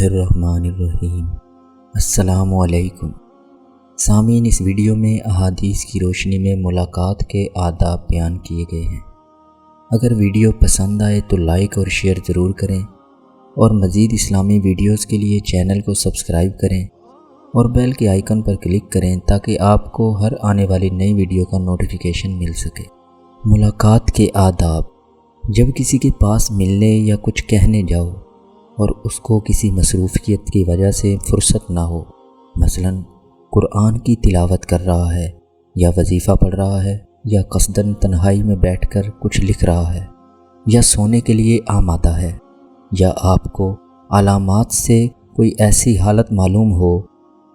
बिस्मिल्लाहिर्रहमानिर्रहीम। अस्सलामु अलैकुम। सामीन, इस वीडियो में अहादीस की रोशनी में मुलाकात के आदाब बयान किए गए हैं। अगर वीडियो पसंद आए तो लाइक और शेयर ज़रूर करें और मज़ीद इस्लामी वीडियोस के लिए चैनल को सब्सक्राइब करें और बेल के आइकन पर क्लिक करें ताकि आपको हर आने वाली नई वीडियो का नोटिफिकेशन मिल सके। मुलाकात के आदाब। जब किसी के पास मिलने या कुछ कहने जाओ और उसको किसी मसरूफ़ियत की वजह से फ़ुर्सत ना हो, मसलन कुरान की तिलावत कर रहा है या वजीफ़ा पढ़ रहा है या कसदन तन्हाई में बैठकर कुछ लिख रहा है या सोने के लिए आमादा है, या आपको अलामात से कोई ऐसी हालत मालूम हो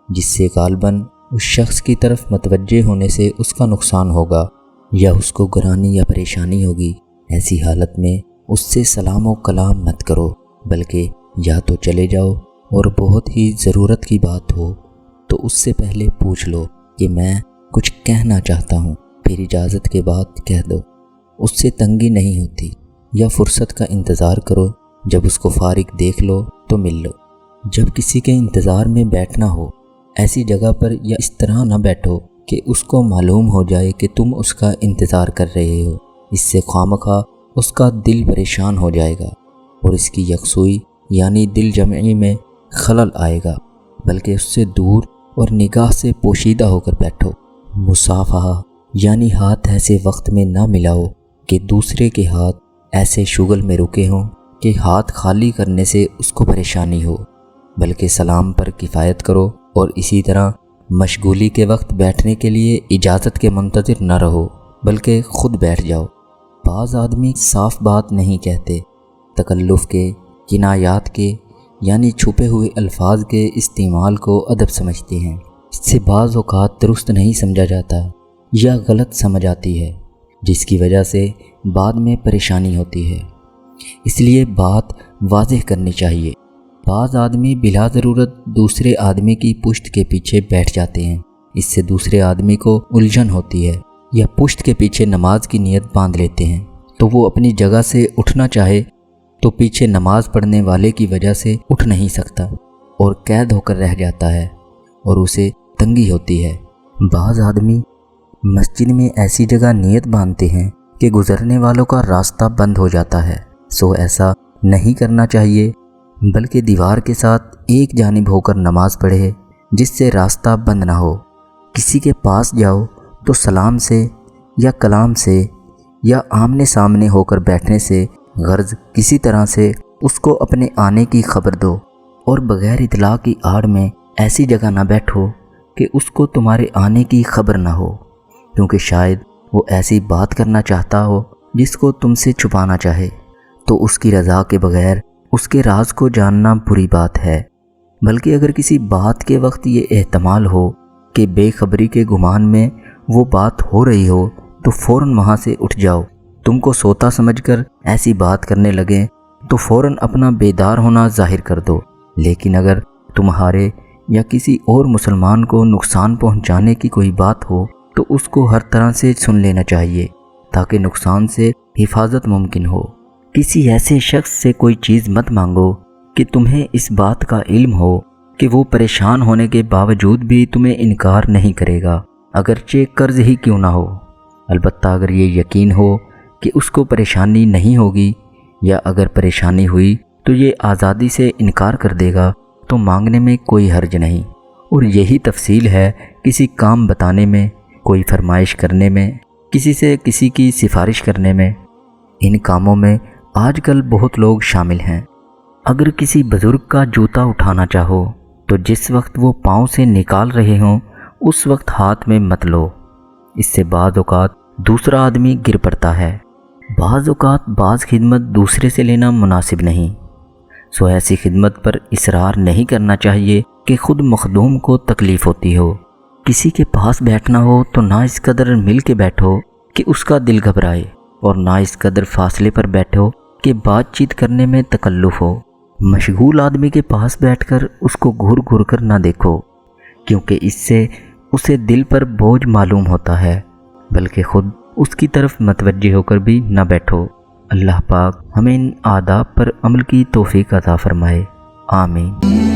जिससे गालबन उस शख्स की तरफ मतवज्जे होने से उसका नुकसान होगा या उसको गुरानी या परेशानी होगी, ऐसी हालत में उससे सलाम व कलाम मत करो, बल्कि या तो चले जाओ और बहुत ही ज़रूरत की बात हो तो उससे पहले पूछ लो कि मैं कुछ कहना चाहता हूँ, फिर इजाज़त के बाद कह दो। उससे तंगी नहीं होती। या फ़ुर्सत का इंतज़ार करो, जब उसको फारिग देख लो तो मिल लो। जब किसी के इंतज़ार में बैठना हो, ऐसी जगह पर या इस तरह ना बैठो कि उसको मालूम हो जाए कि तुम उसका इंतज़ार कर रहे हो। इससे खामखा उसका दिल परेशान हो जाएगा और इसकी यकसुई यानी दिल जमी में खलल आएगा, बल्कि उससे दूर और निगाह से पोशीदा होकर बैठो। मुसाफहा यानी हाथ ऐसे वक्त में ना मिलाओ कि दूसरे के हाथ ऐसे शुगल में रुके हों कि हाथ खाली करने से उसको परेशानी हो, बल्कि सलाम पर किफ़ायत करो। और इसी तरह मशगूली के वक्त बैठने के लिए इजाज़त के मुंतज़िर न रहो, बल्कि ख़ुद बैठ जाओ। बाज़ आदमी साफ बात नहीं कहते, तकल्लुफ़ के, किनायात के यानी छुपे हुए अल्फाज के इस्तेमाल को अदब समझते हैं। इससे बाज़ औक़ात दुरुस्त नहीं समझा जाता या गलत समझ आती है, जिसकी वजह से बाद में परेशानी होती है। इसलिए बात वाज़ेह करनी चाहिए। बाज़ आदमी बिला ज़रूरत दूसरे आदमी की पुश्त के पीछे बैठ जाते हैं। इससे दूसरे आदमी को उलझन होती है, या पुश्त के पीछे नमाज की नीयत बांध लेते हैं तो वो अपनी जगह से उठना चाहे तो पीछे नमाज पढ़ने वाले की वजह से उठ नहीं सकता और कैद होकर रह जाता है और उसे तंगी होती है। बाज़ आदमी मस्जिद में ऐसी जगह नीयत बांधते हैं कि गुज़रने वालों का रास्ता बंद हो जाता है। सो ऐसा नहीं करना चाहिए, बल्कि दीवार के साथ एक जानिब होकर नमाज पढ़े जिससे रास्ता बंद ना हो। किसी के पास जाओ तो सलाम से या कलाम से या आमने सामने होकर बैठने से गर्ज किसी तरह से उसको अपने आने की खबर दो और बग़ैर इतला की आड़ में ऐसी जगह ना बैठो कि उसको तुम्हारे आने की खबर ना हो, क्योंकि शायद वो ऐसी बात करना चाहता हो जिसको तुमसे छुपाना चाहे, तो उसकी रज़ा के बग़ैर उसके राज को जानना बुरी बात है। बल्कि अगर किसी बात के वक्त ये एहतमाल हो कि बेखबरी के गुमान में वो बात हो रही हो तो फ़ौरन वहाँ से उठ जाओ। तुमको सोता समझकर ऐसी बात करने लगे तो फ़ौरन अपना बेदार होना ज़ाहिर कर दो। लेकिन अगर तुम्हारे या किसी और मुसलमान को नुकसान पहुँचाने की कोई बात हो तो उसको हर तरह से सुन लेना चाहिए ताकि नुकसान से हिफाजत मुमकिन हो। किसी ऐसे शख्स से कोई चीज़ मत मांगो कि तुम्हें इस बात का इल्म हो कि वो परेशान होने के बावजूद भी तुम्हें इनकार नहीं करेगा, अगरचे कर्ज ही क्यों ना हो। अलबत्ता अगर ये यकीन हो कि उसको परेशानी नहीं होगी, या अगर परेशानी हुई तो ये आज़ादी से इनकार कर देगा, तो मांगने में कोई हर्ज नहीं। और यही तफसील है किसी काम बताने में, कोई फरमाइश करने में, किसी से किसी की सिफारिश करने में। इन कामों में आजकल बहुत लोग शामिल हैं। अगर किसी बुज़ुर्ग का जूता उठाना चाहो तो जिस वक्त वो पाँव से निकाल रहे हों उस वक्त हाथ में मत लो, इससे बाज़ औक़ात दूसरा आदमी गिर पड़ता है। बाज़ औक़ात बाज़ खिदमत दूसरे से लेना मुनासिब नहीं, सो ऐसी खिदमत पर इसरार नहीं करना चाहिए कि ख़ुद मखदूम को तकलीफ़ होती हो। किसी के पास बैठना हो तो ना इस कदर मिल के बैठो कि उसका दिल घबराए, और ना इस कदर फासले पर बैठो कि बातचीत करने में तकल्लुफ़ हो। मशगूल आदमी के पास बैठकर उसको घूर घूर कर ना देखो, क्योंकि इससे उसे दिल पर बोझ मालूम होता है, बल्कि ख़ुद उसकी तरफ मतवज्जे होकर भी न बैठो। अल्लाह पाक हमें इन आदाब पर अमल की तौफीक अता फरमाए। آمین۔